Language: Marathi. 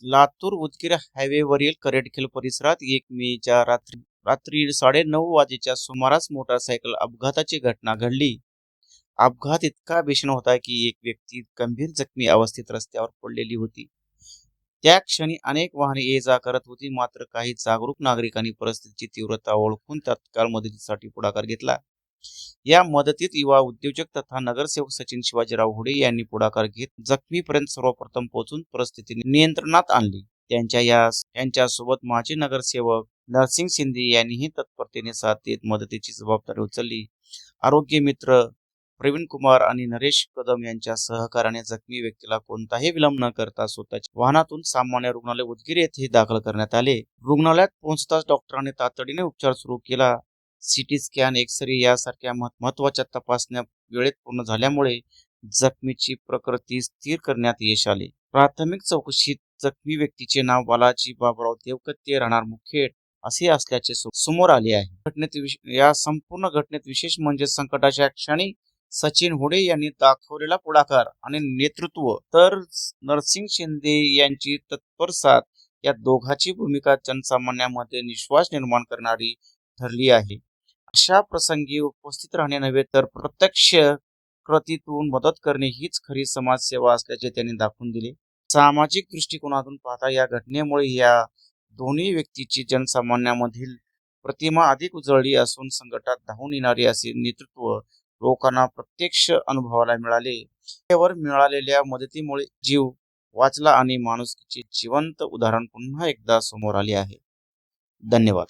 लातूर उदगीर हायवेवरील करेटखेल परिसरात 1 मेच्या रात्री 9:30 वाजेच्या सुमारास मोटारसायकल अपघाताची घटना घडली. अपघात इतका भीषण होता की एक व्यक्ती गंभीर जखमी अवस्थेत रस्त्यावर पडलेली होती. त्या क्षणी अनेक वाहने ये-जा करत होती, मात्र काही जागरूक नागरिकांनी परिस्थितीची तीव्रता ओळखून तत्काळ मदतीसाठी पुढाकार घेतला. या मदतीत युवा उद्योजक तथा नगरसेवक सचिन शिवाजीराव हुडे यांनी पुढाकार घेत जखमीपर्यंत सर्वप्रथम पोहोचून परिस्थिती नियंत्रणात आणली. त्यांच्यासोबत माजी नगरसेवक नरसिंग शिंदे यांनीही तत्परतेने साथ देत मदतीची जबाबदारी उचलली. आरोग्य मित्र प्रवीण कुमार आणि नरेश कदम यांच्या सहकार्याने जखमी व्यक्तीला कोणताही विलंब न करता स्वतःच्या वाहनातून सामान्य रुग्णालय उदगीर येथे दाखल करण्यात आले. रुग्णालयात पोहोचताच डॉक्टरांनी तातडीने उपचार सुरू केला. सिटी स्कॅन, एक्स-रे यासारख्या महत्त्वाच्या तपासण्या वेळेत पूर्ण झाल्यामुळे जखमीची प्रकृती स्थिर करण्यात यश आले. प्राथमिक चौकशीत जखमी व्यक्तीचे नाव बालाजी बाबुराव देवकते, राहणार मुखेड असे असल्याचे समोर आले आहे. या संपूर्ण घटनेत विशेष म्हणजे संकटाच्या क्षणी सचिन हुडे यांनी दाखवलेला पुढाकार आणि नेतृत्व, तर नरसिंग शिंदे यांची तत्पर साथ, या दोघांची भूमिका जनसामान्यांमध्ये विश्वास निर्माण करणारी ठरली आहे. अशा प्रसंगी उपस्थित राहणे नव्हे तर प्रत्यक्ष कृतीतून मदत करणे हीच खरी समाजसेवा असल्याचे त्यांनी दाखवून दिले. सामाजिक दृष्टिकोनातून पाहता या घटनेमुळे या दोन्ही व्यक्तीची जनसामान्यांमधील प्रतिमा अधिक उजळली असून संकटात धावून येणारे असे नेतृत्व लोकांना प्रत्यक्ष अनुभवायला मिळाले. त्यावर मिळालेल्या मदतीमुळे जीव वाचला आणि माणुसकीचे जिवंत उदाहरण पुन्हा एकदा समोर आले आहे. धन्यवाद.